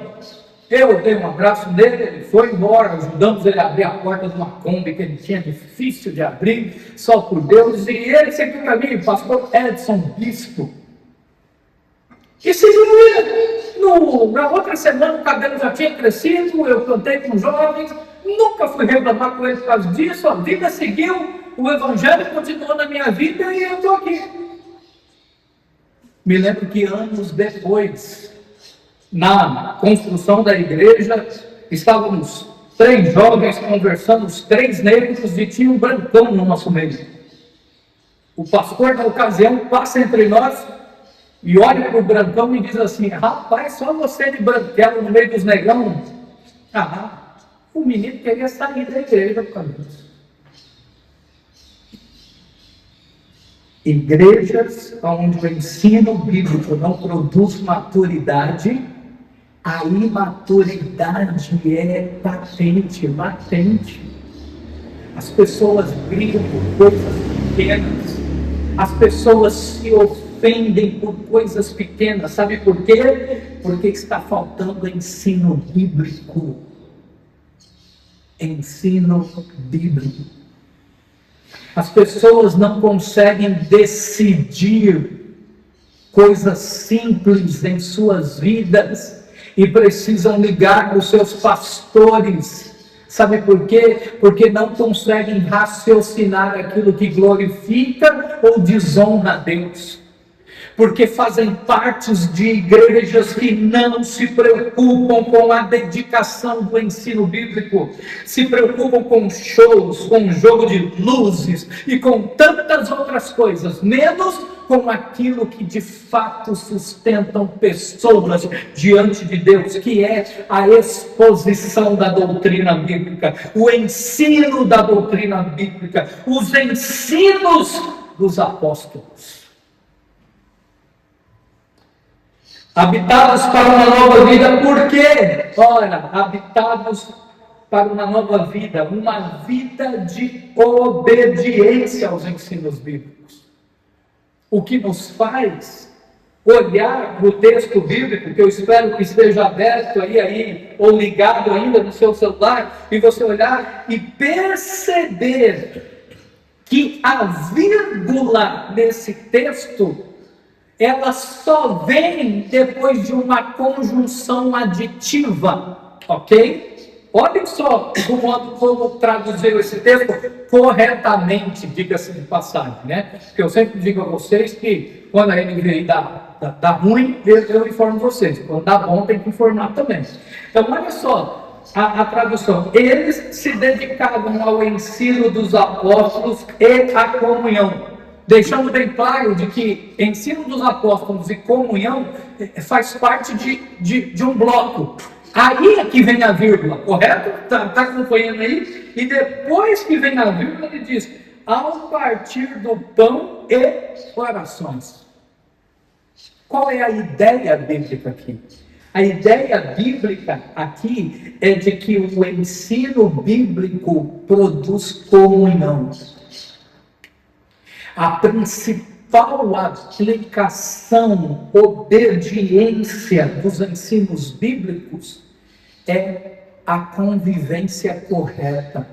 Eu dei um abraço nele, ele foi embora, ajudamos ele a abrir a porta de uma Kombi que ele tinha difícil de abrir, só por Deus, e ele seguiu para mim, pastor Edson Bispo. E seguiu na outra semana o cabelo já tinha crescido, eu cantei com jovens, nunca fui reclamar com ele por causa disso, a vida seguiu, o evangelho continuou na minha vida e eu estou aqui. Me lembro que anos depois, na construção da igreja, estávamos 3 jovens conversando, os 3 negros, e tinha um brancão no nosso meio. O pastor da ocasião passa entre nós e olha para o brancão e diz assim: rapaz, só você de branquelo no meio dos negão. O menino queria sair da igreja por causa disso. Igrejas onde o ensino bíblico não produz maturidade, a imaturidade é latente. As pessoas brigam por coisas pequenas, as pessoas se ofendem por coisas pequenas. Sabe por quê? Porque está faltando ensino bíblico. Ensino bíblico. As pessoas não conseguem decidir coisas simples em suas vidas e precisam ligar para os seus pastores. Sabe por quê? Porque não conseguem raciocinar aquilo que glorifica ou desonra a Deus. Porque fazem parte de igrejas que não se preocupam com a dedicação do ensino bíblico, se preocupam com shows, com jogo de luzes e com tantas outras coisas, menos com aquilo que de fato sustentam pessoas diante de Deus, que é a exposição da doutrina bíblica, o ensino da doutrina bíblica, os ensinos dos apóstolos. Habitados para uma nova vida, por quê? Ora, habitados para uma nova vida, uma vida de obediência aos ensinos bíblicos. O que nos faz olhar para o texto bíblico, que eu espero que esteja aberto aí, ou ligado ainda no seu celular, e você olhar e perceber que a vírgula nesse texto, ela só vem depois de uma conjunção aditiva, ok? Olhem só o modo como traduziu esse texto corretamente, diga-se de passagem, né? Porque eu sempre digo a vocês que quando a NVI dá ruim, eu informo vocês. Quando dá bom, tem que informar também. Então, olha só a tradução. Eles se dedicavam ao ensino dos apóstolos e à comunhão, deixando bem claro de que ensino dos apóstolos e comunhão faz parte de um bloco. Aí é que vem a vírgula, correto? Está acompanhando aí? E depois que vem a vírgula, ele diz: ao partir do pão e orações. Qual é a ideia bíblica aqui? A ideia bíblica aqui é de que o ensino bíblico produz comunhão. A principal aplicação, obediência dos ensinos bíblicos é a convivência correta.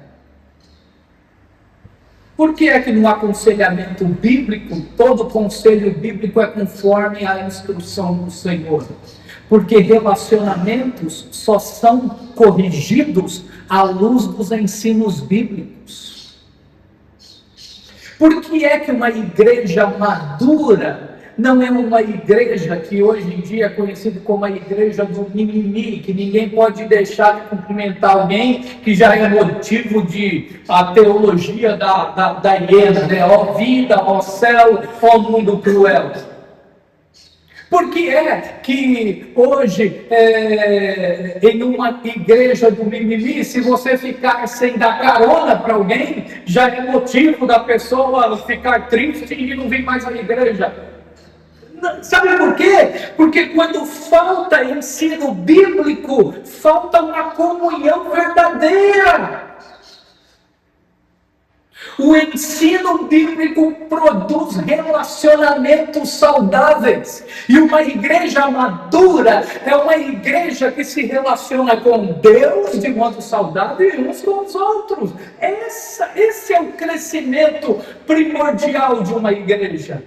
Por que é que no aconselhamento bíblico, todo conselho bíblico é conforme a instrução do Senhor? Porque relacionamentos só são corrigidos à luz dos ensinos bíblicos. Por que é que uma igreja madura não é uma igreja que hoje em dia é conhecida como a igreja do mimimi, que ninguém pode deixar de cumprimentar alguém, que já é motivo de a teologia da hiena, né? Ó vida, ó céu, ó mundo cruel. Por que é que hoje, em uma igreja do mimimi, se você ficar sem dar carona para alguém, já é motivo da pessoa ficar triste e não vir mais à igreja? Sabe por quê? Porque quando falta ensino bíblico, falta uma comunhão verdadeira. O ensino bíblico produz relacionamentos saudáveis. E uma igreja madura é uma igreja que se relaciona com Deus de modo saudável e uns com os outros. Esse é o crescimento primordial de uma igreja.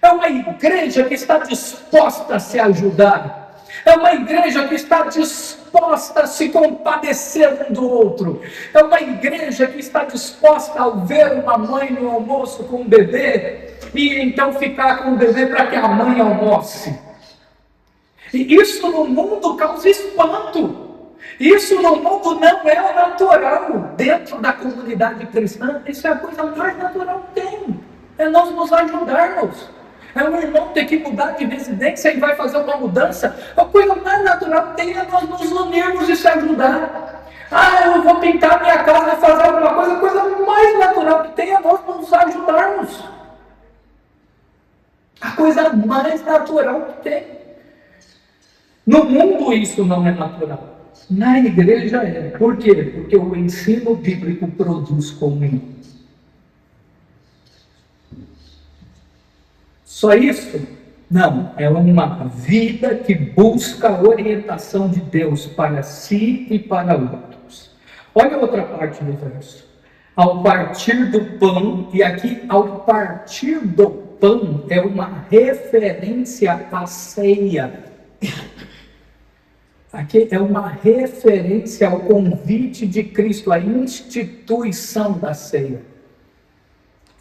É uma igreja que está disposta a se ajudar. É uma igreja que está disposta a se compadecer um do outro. É uma igreja que está disposta a ver uma mãe no almoço com um bebê e então ficar com o bebê para que a mãe almoce. E isso no mundo causa espanto. Isso no mundo não é o natural. Dentro da comunidade cristã, isso é a coisa mais natural que tem. É nós nos ajudarmos. É um irmão ter que mudar de residência e vai fazer uma mudança. A coisa mais natural que tem é nós nos unirmos e se ajudar. Eu vou pintar minha casa e fazer alguma coisa. A coisa mais natural que tem é nós nos ajudarmos. A coisa mais natural que tem. No mundo isso não é natural. Na igreja é. Por quê? Porque o ensino bíblico produz comunhão. Só isso? Não, é uma vida que busca a orientação de Deus para si e para outros. Olha a outra parte do verso. Ao partir do pão, e aqui ao partir do pão é uma referência à ceia. Aqui é uma referência ao convite de Cristo, à instituição da ceia.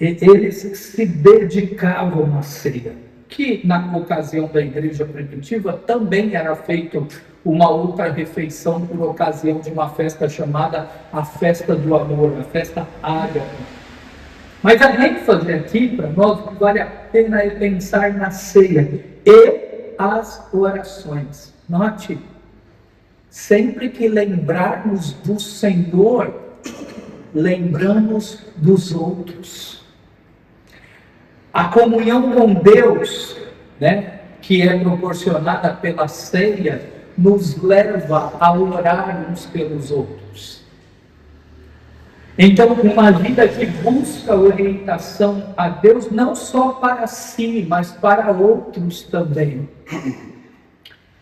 Eles se dedicavam à ceia, que na ocasião da igreja primitiva também era feito uma outra refeição por ocasião de uma festa chamada a festa do amor, a festa ágape. Mas a ênfase aqui para nós que vale a pena é pensar na ceia e as orações. Note, sempre que lembrarmos do Senhor, lembramos dos outros. A comunhão com Deus, que é proporcionada pela ceia, nos leva a orar uns pelos outros. Então, uma vida que busca orientação a Deus, não só para si, mas para outros também.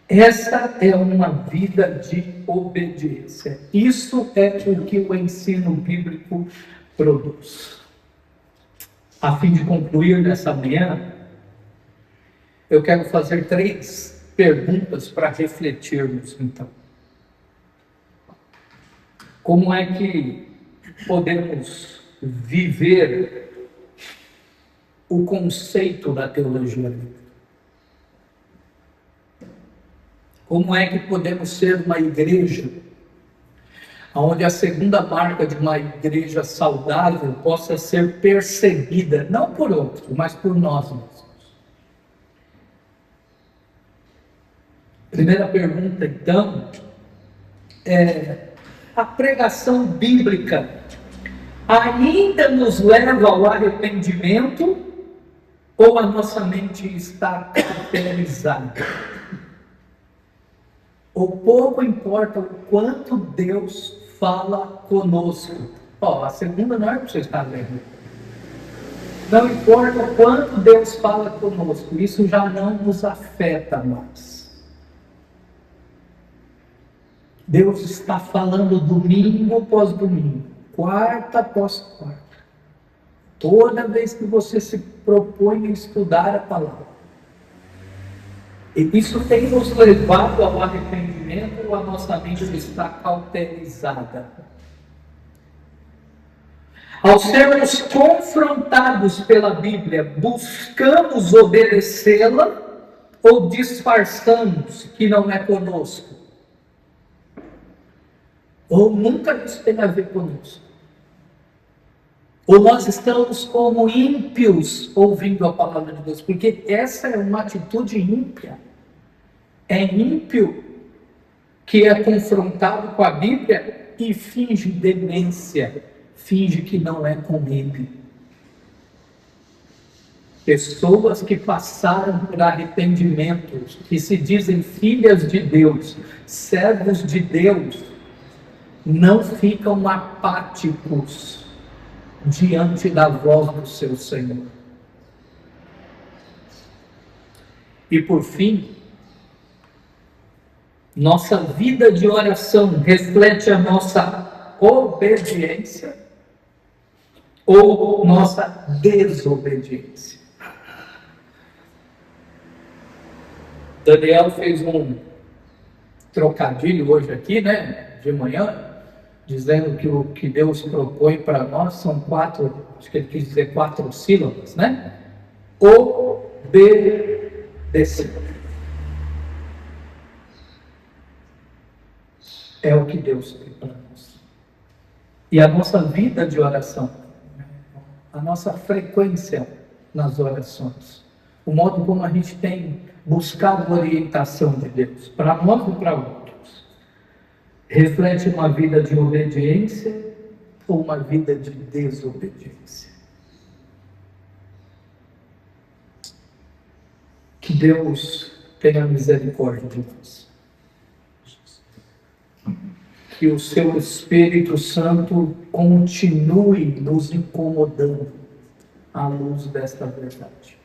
Essa é uma vida de obediência. Isso é o que o ensino bíblico produz. A fim de concluir nessa manhã, eu quero fazer 3 perguntas para refletirmos, então. Como é que podemos viver o conceito da teologia bíblica? Como é que podemos ser uma igreja onde a segunda marca de uma igreja saudável possa ser percebida, não por outros, mas por nós mesmos? Primeira pergunta, então, é: a pregação bíblica ainda nos leva ao arrependimento ou a nossa mente está cauterizada? Ou pouco importa o quanto Deus fala conosco? A segunda não é para você estar lendo. Não importa o quanto Deus fala conosco, isso já não nos afeta mais. Deus está falando domingo após domingo, quarta após quarta. Toda vez que você se propõe a estudar a palavra. E isso tem nos levado ao arrependimento ou a nossa mente está cauterizada? Ao sermos confrontados pela Bíblia, buscamos obedecê-la ou disfarçamos que não é conosco? Ou nunca isso tem a ver conosco? Ou nós estamos como ímpios ouvindo a palavra de Deus? Porque essa é uma atitude ímpia. É ímpio que é confrontado com a Bíblia e finge demência, finge que não é com ele. Pessoas que passaram por arrependimentos, que se dizem filhas de Deus, servos de Deus, não ficam apáticos. diante da voz do seu Senhor. E por fim, nossa vida de oração reflete a nossa obediência ou nossa desobediência. Daniel fez um trocadilho hoje aqui, né, de manhã, dizendo que o que Deus propõe para nós são 4, acho que ele quis dizer 4 sílabas, né? Obedecer. É o que Deus tem para nós. E a nossa vida de oração, a nossa frequência nas orações, o modo como a gente tem buscado a orientação de Deus, para nós e para outros, reflete uma vida de obediência ou uma vida de desobediência. Que Deus tenha misericórdia de nós. Que o seu Espírito Santo continue nos incomodando à luz desta verdade.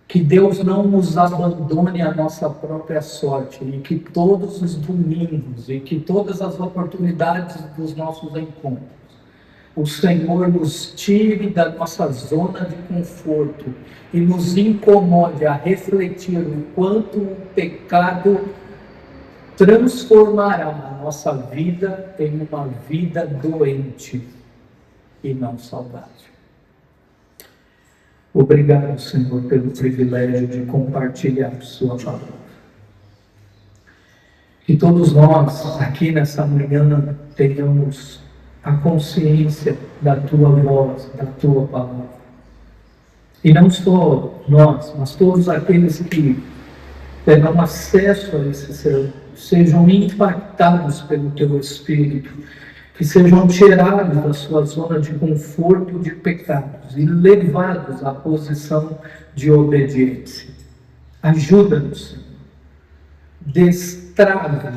Que Deus não nos abandone à nossa própria sorte e que todos os domingos e que todas as oportunidades dos nossos encontros, o Senhor nos tire da nossa zona de conforto e nos incomode a refletir o quanto o pecado transformará a nossa vida em uma vida doente e não saudável. Obrigado, Senhor, pelo privilégio de compartilhar sua palavra. Que todos nós, aqui nessa manhã, tenhamos a consciência da tua voz, da tua palavra. E não só nós, mas todos aqueles que terão acesso a esse sermão, sejam impactados pelo teu Espírito, que sejam tirados da sua zona de conforto de pecados e levados à posição de obediência. Ajuda-nos, Senhor. Destrave,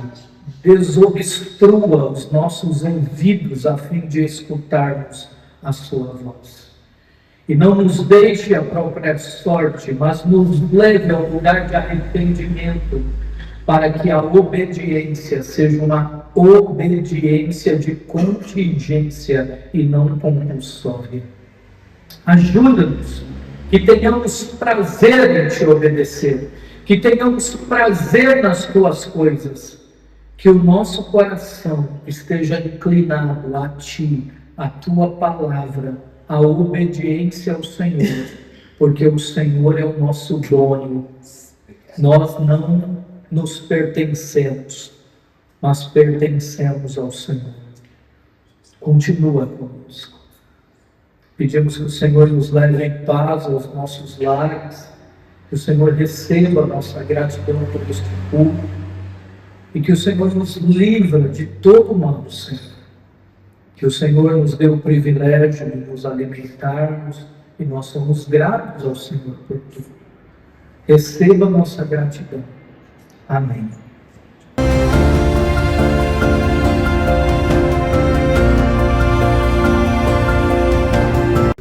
desobstrua os nossos ouvidos a fim de escutarmos a sua voz. E não nos deixe a própria sorte, mas nos leve ao lugar de arrependimento, para que a obediência seja uma obediência de contingência e não compulsória. Ajuda-nos, que tenhamos prazer em te obedecer, que tenhamos prazer nas tuas coisas, que o nosso coração esteja inclinado a ti, a tua palavra, a obediência ao Senhor, porque o Senhor é o nosso dono. Nós não nos pertencemos, mas pertencemos ao Senhor. Continua conosco. Pedimos que o Senhor nos leve em paz aos nossos lares, que o Senhor receba a nossa gratidão por este culto, e que o Senhor nos livre de todo mal, Senhor. Que o Senhor nos dê o privilégio de nos alimentarmos, e nós somos gratos ao Senhor por tudo. Receba a nossa gratidão. Amém.